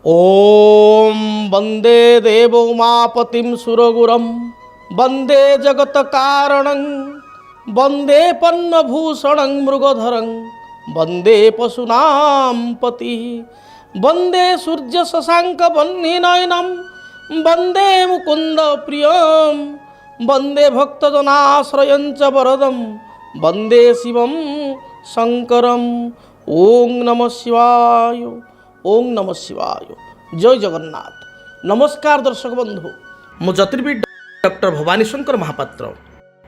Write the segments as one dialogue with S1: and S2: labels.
S1: ओम वंदे देवो उमापतिं सुरगुरं वंदे जगत कारणं वंदे पन्नभूषणं मृगधरं वंदे पशूनां पति वंदे सूर्य शशांक वह्निनयनं वंदे मुकुंद प्रियं वंदे भक्तजनाश्रयं च वरदं वंदे शिवं शंकरं। ओं नमः शिवाय, ओं नमः शिवाय। जय जगन्नाथ। नमस्कार दर्शक बंधु, मु ज्योतिर्विद डॉक्टर भवानी शंकर महापात्र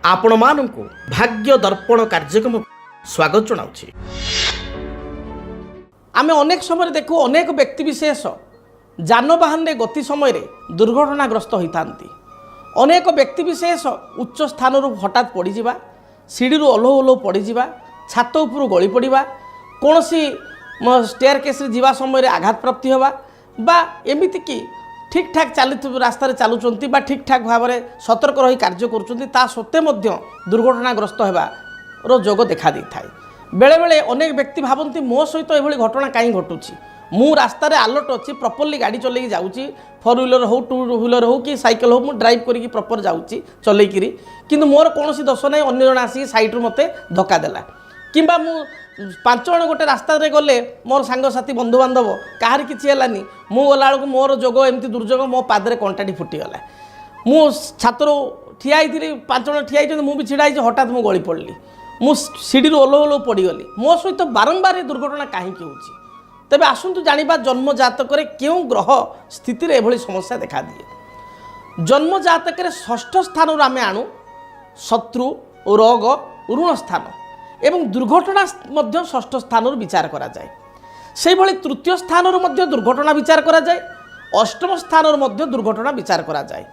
S1: आपण मानकु भाग्य दर्पण कार्यक्रम स्वागत जनाउछि। आमे अनेक समय देखु अनेक व्यक्ति विशेष जानवाहन रे गति समय रे दुर्घटनाग्रस्त होइतांती। अनेक व्यक्ति विशेष उच्च स्थान हठात पड़ जावा, सीढ़ी ओल्हो ओल्हो पड़ जावा, छात उपरू गली पड़ा, कौन सी स्टेयर केस जीवा समय आघात प्राप्ति होगा बा एमिति कि ठीक ठाक चलु रास्तार चलुंट बा ठीक ठाक भाव में सतर्क रही कार्य करुँचा सत्वे दुर्घटनाग्रस्त होगार जोग देखा दी थाए। बेले बेले अनेक व्यक्ति भावती मो सहित यह घटना कहीं घटुची, मु रास्तार अलर्ट अच्छी प्रॉपर्ली गाड़ी चलैक जाऊँगी, 4 व्हीलर हो 2 व्हीलर हो कि साइकेल हो, मुझे ड्राइव करी प्रॉपर जाऊँगी चलैकि, किंतु मोर कौन दोष ना, अन्य जन आसिक सैड्रु मत धक्का देला किंबा मु 5 जन गोटे रास्ता गले मोर सांगसाथी बंधु बांधव कहार किसी है, मु गला बेलू मोर जोग एमती दुर्जोग मो पादरे कंटाटी फुटीगला, मु छातर ठिया 5 जन ठिया मुझे छिड़ाई हठात मु गली पड़ली, मु सीढ़ी ओल्हो ओल्हो पड़गली। मो सहित बारंबार दुर्घटना कहीं होची। तेबे आसतु जानिबा जन्म जातक क्यों ग्रह स्थिति रे एभली समस्या देखा दिए। जन्म जातक 6ठ स्थान आम आणु शत्रु रोग ऋण स्थान एवं दुर्घटना मध्य 6ठ स्थान विचार करा जाए। से भली 3य स्थान दुर्घटना विचार करा जाए, 8म स्थान दुर्घटना विचार करा जाए।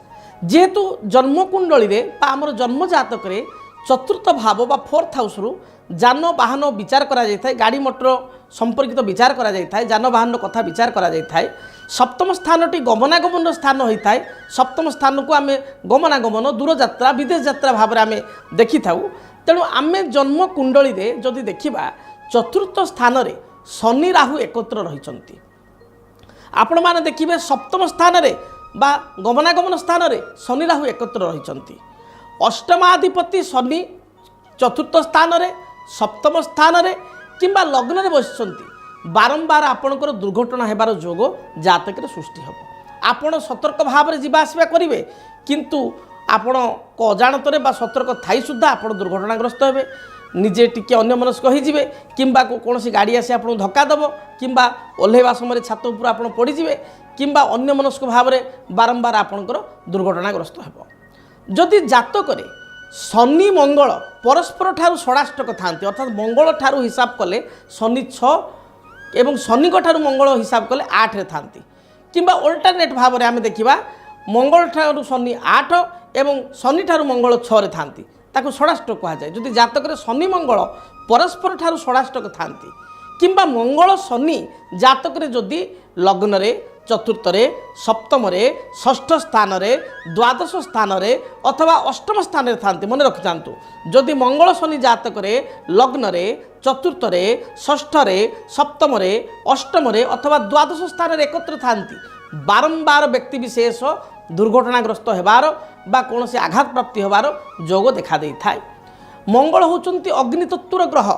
S1: जेहेतु जन्मकुंडली रे आमर जन्म जातक रे 4th भाव बा 4th हाउस रु जान वाहन विचार करा जाय थाए, गाड़ी मोटर संपर्कित विचार करा जाय थाए, जान वाहन कथा विचार करा जाय थाए। 7म स्थानटी गमनागमन स्थान होई थाए। 7म स्थान को आमे गमनागमन दूर यात्रा विदेश यात्रा भाव में आमे देखि थाउ। तेणु आमे जन्म कुंडली रे जदि देखिबा 4th स्थान रे शनि राहु एकत्र रहिचंती। आपण माने देखिबे 7म स्थान रे बा गमनागमन स्थान रे शनि राहु एकत्र रहिचंती। अष्टमाधिपति शनि 4th स्थान रे 7म स्थान रे किंबा लग्न रे बसिचंती। बारंबार आपणकर दुर्घटना हेबार जोग जातक रे सृष्टि हबो। आपण सतर्क भाव में जीवा आसवा करिवे, किंतु आपण अजाणतरे बा सतर्क थाई सुद्धा आपण दुर्घटनाग्रस्त हेबे। निजे टिके अन्य मनस्क होइजिवे किंबा कौन सी गाड़ी आसी आपन धक्का दब किंबा ओल्हेवा समय छात उपर आपण पड़िजिवे किंबा अन्य मनस्क भाव में बारंबार आपणकर दुर्घटनाग्रस्त हेबो। जदि जातक रे शनि मंगल परस्पर ठारू षडाष्टक थांती, अर्थात मंगल ठारू हिसाब कले शनि 6 एवं शनि ठारू मंगल हिसाब कले 8 रे थांती, किंबा अल्टरनेट भाव में आम देखा मंगल ठारू शनि 8 एवं शनि ठारू मंगल 6 रे थांती, ताको षडाष्टक कहा जाए। जदि जातक रे शनि मंगल परस्पर ठारू षडाष्टक थांती किंबा मंगल शनि जातक रे जदि लग्न रे 4th रे 7म रे 6ठ स्थान रे 12श स्थान रे अथवा 8म स्थान रे थांती, मन रखि थांतु। जदि मंगल शनि जातक रे लग्न रे 4th रे 6ठ रे 7म रे 8म रे अथवा 12श स्थान रे एकत्र थांती, बारंबार व्यक्ति विशेष दुर्घटनाग्रस्त हेबार बा कौन से आघात प्राप्ति होबार जोग देखा दे थाए। मंगल होचंती अग्नि तत्वर ग्रह।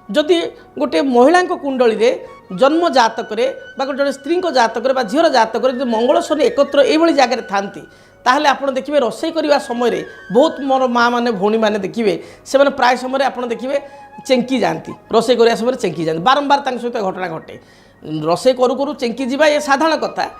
S1: जदि गोटे महिला कुंडली रे जन्म जातक रे बा गोटे स्त्री जातक रे बा झीर जातक रे मंगल शनि एकत्र एभली जगह थांती, ताहले आपण देखिबे रोषेई करिवा समय रे बहुत मोर माँ माने भौणी माने देखिबे से माने प्राय समय आपण देखिबे चेंकी जाती, रोषेई करिवा समय चेंकी जाती। बारंबार तांक सहित घटना घटे। रोषेई करू करू चेंकी जीवा ये साधारण कथा।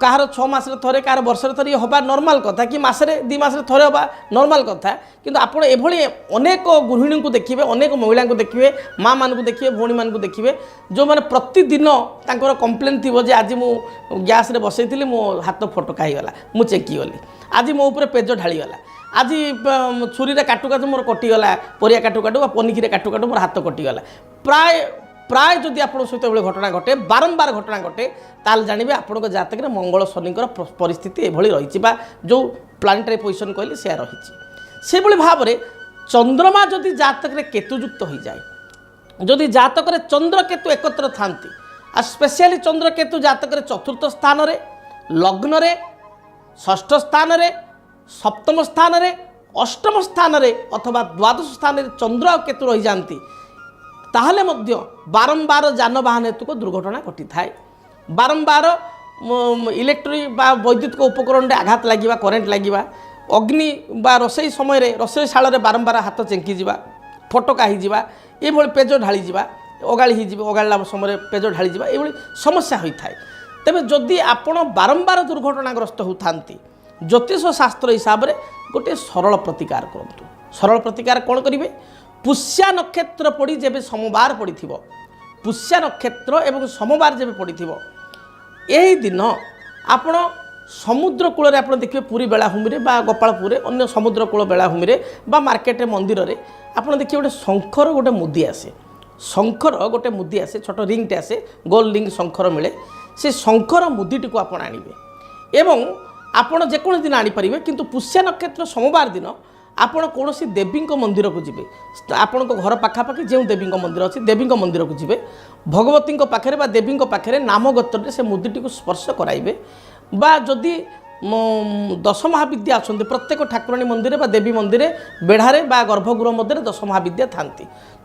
S1: कहार 6 मास थे कहार वर्ष थे हवा नॉर्मल कथा कि मसरे 2 मास थे हवा नॉर्मल कथा, किंतु आपण एभली अनेक गृहिणी को देखिए, अनेक महिला को देखिए, माँ मान को देखिए, भौणी मान को देखिए जो मैंने प्रतिदिन तांकर कंप्लेन थी जे आज मु गैस रे बसैली मो हाथ फटका होगला, मु चेकी गली, आज मो ऊपर पेज ढालीगला, आज छुरी काटू काटू मोर कटिगला, परिया काटू काटू पनिकी काटू काटू मोर हाथ कटिगला। प्राय जदि आप सहित घटना घटे, बारंबार घटना घटे, ताल जानिबे आपन जातक रे मंगल शनिकर परिस्थिति एभली रही जो प्लानेटरी पोजिशन कहली से रही। से भली भाव में चंद्रमा जदि जातक रे केतुयुक्त हो जाए, जदि जातक रे चंद्र केतु एकत्र थांती, আর স্পেশালি চন্দ্রকেতু জাতকরে চতুর্থ স্থাନରେ লগ্ନରେ ষষ্ঠ স্থাନରେ সপ্তম স্থাନରେ অষ্টম স্থাନରେ অথবা দ্বাদশ স্থাନରେ চন্দ্র আর কেতু রহি যাতে তাহলে মধ্য বারম্বার যানবাহন হেতুক দুর্ঘটনা ঘটিথায় বারম্বার ইলেকট্রিক বা বৈদ্যুতিক উপকরণে আঘাত লাগিবা করেন্ট লাগিবা অগ্নি বা রোষেই সময় রোষেইশাଳରେ বারম্বার হাত চেঙ্কি যা ফটকা হয়ে যা এইভাবে পেজ ঢালি যা অগাড়ি হয়ে অগাড়া সময় পেজ ঢালি যা এইভাবে সমস্যা হয়ে থাকে তেমনি যদি আপনার বারম্বার দুর্ঘটনাগ্রস্ত হোতান্তি জ্যোতিষ শাস্ত্র হিসাবে গোटे सरल प्रतिकार करंतु सरल प्रतिकार कौन करेंगे पुष्या नक्षत्र पड़ी जब सोमवार पड़ी पुष्या नक्षत्र एवं सोमवार जब पड़ी यही दिन आपण समुद्र कूल आप देखिए पुरी बेलाभूमि बा गोपालपुर अन्य समुद्र कूल बेलाभूमि बा मार्केट मंदिर में आप देखिए गोटे शंखर गोटे मुदी आसे शंखर गोटे मुदी आसे छोट रिंगटे आसे गोल रिंग शंखर मिले से शंखर मुदीटी को आपण आनिबे एवं आपण जेकोसी दिन आनीपारे किंतु पुष्या नक्षत्र सोमवार दिन आपण कौन देवी मंदिर को जीवे आपण घर पाखापाखि जो देवी मंदिर अच्छी देवी मंदिर को जीवे भगवती पाखे बा देवी पाखे नाम गोत्र से मुदीटी को स्पर्श कराइबे बा जदि दश महाविद्या अच्छा प्रत्येक ठाकुराणी मंदिर बा देवी मंदिर बेढ़ारे बा गर्भगृह मध्य दश महाविद्या था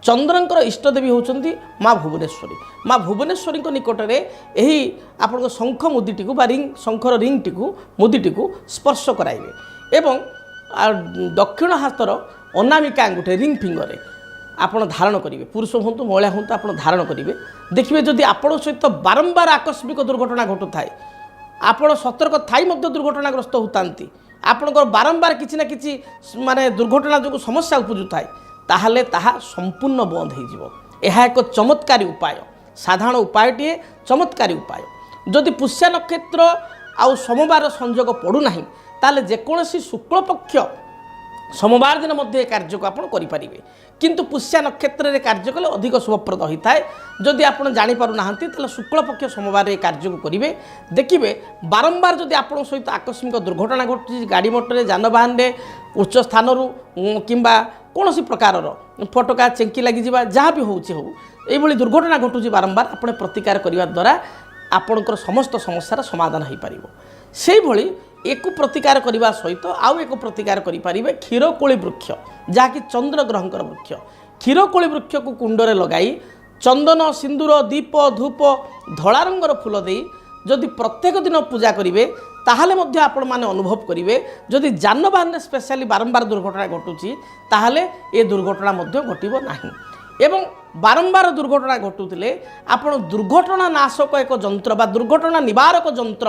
S1: चंद्रंकर इष्टदेवी होती माँ भुवनेश्वरी माँ भुवनेश्वरी निकट में यही आप शंख मुदीटी को रिंग शंखर रिंगटी को मुदीटी को स्पर्श कराइबे एवं दक्षिण हाथर अनामिका अंगूठे रिंग फिंगर आप धारण करेंगे पुरुष हूँ महिला हूँ आप धारण करेंगे देखिए जदि आपण सहित बारंबार आकस्मिक दुर्घटना घटू थाए आपण सतर्क थाई दुर्घटनाग्रस्त होतांती आपणकर बारंबार किसी ना किसी माने दुर्घटना जो समस्या उपजु थाए ताहले ताहा संपूर्ण बंद हो एक चमत्कारी उपाय साधारण उपायटे चमत्कारी उपाय जदि पुष्या नक्षत्र आउ सोमवार संयोग पड़ूना ताले जेकोसी शुक्लपक्ष सोमवार दिन मध्य कार्य को आपड़ करेंगे किंतु पुष्या नक्षत्र में कार्य कले अधिक शुभप्रद होता है जदि आप जापना तो शुक्लपक्ष सोमवार कार्य को करेंगे देखिए बारंबार जदि आप सहित आकस्मिक दुर्घटना घटुची गाड़ी मोटर जानवाहन में उच्च स्थान किंबा कौन प्रकार फटका चेंकी लगी जहाँ भी होची हो ये दुर्घटना घटुची बारंबार आपने प्रतिकार करने द्वारा आपणकर समस्त समस्यार समाधान हो पार से भली एक प्रतिकार करने सहित आउ एक प्रतिकार करें क्षीरकोली वृक्ष जहाँकि चंद्र ग्रहंकर वृक्ष क्षीरकोली वृक्ष को कुंडरे लगाई चंदन सिंदूर दीप धूप धला रंगर फूल दे जदि प्रत्येक दिन पूजा करेंगे ताहले मध्य आपण माने अनुभव करेंगे जदि जानवाहन स्पेशली बारंबार दुर्घटना घटुची ताहले ए दुर्घटना मध्य घटिबो नाही एवं बारंबार दुर्घटना घटुले आपण दुर्घटना नाशक एक जंत्र बा दुर्घटना निवारक जंत्र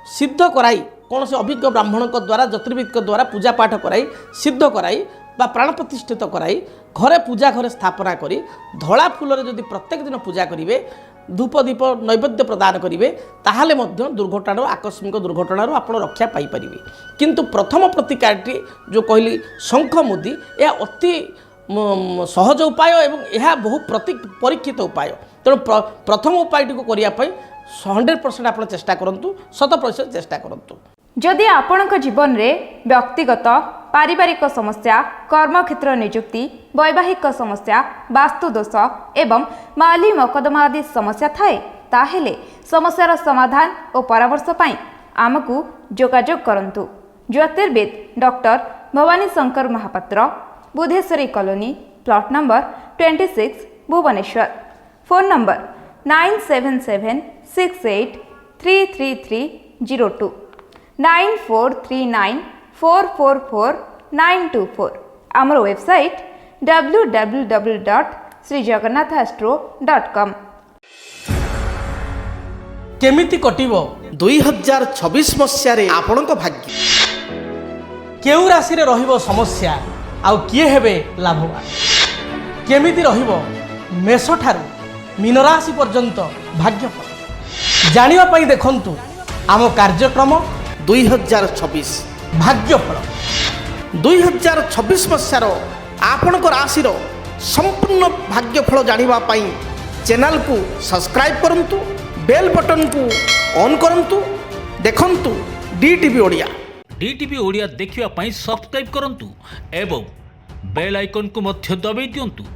S1: सिद्ध कराई कौन से अभिज्ञ ब्राह्मण द्वारा ज्योतिर्विद द्वारा पूजा पाठ कराई सिद्ध कराई बा प्राण प्रतिष्ठित कराई घरे पूजा घरे स्थापना करी धला फूल जदि प्रत्येक दिन पूजा करेंगे धूप दीप नैवेद्य प्रदान करेंगे ताहले मध्य दुर्घटना आकस्मिक दुर्घटना आप रक्षा पाइपर किंतु प्रथम प्रतिकारटी जो कहली शंख मुदी यह अति सहज उपाय एवं यह बहु परीक्षित उपाय तेणु प्रथम उपायटी को करने 100% आप चेष्टा करूँ 100% चेष्टा करूँ
S2: जदि आपणक जीवन में व्यक्तिगत पारिवारिक समस्या कर्मक्षेत्र नियुक्ति वैवाहिक समस्या वास्तुदोष एवं माली मकदमा आदि समस्या थाए ताहेले समस्यार समाधान और परामर्श पाई आमकु जोगाजोग करंतु ज्योतिर्विद doctor Bhabani Shankar Mahapatra Budheswari colony plot number 26 Bhubaneswar phone number 9776833302 9439444924 आमर वेबसाइट www.srijagannathastro.com
S1: केमिति कटिबो 2026 मसियारे आपणक भाग्य केउ राशि रे रहिबो समस्या आउ किए हेबे लाभवान केमिति रहिबो मेष ठारू मीन राशि पर्यंत भाग्यफल जानिबा पई देखंतु आम कार्यक्रम 2026 भाग्यफल 2026 मसियार आपणक राशि संपूर्ण भाग्यफल जानिबा पई चैनल को सब्सक्राइब करंतु बेल बटन को ऑन करंतु देखंतु डीटीवी ओडिया
S3: देखिवा पई सब्सक्राइब करंतु एवं बेल आइकन को मध्य दबाई दियंतु।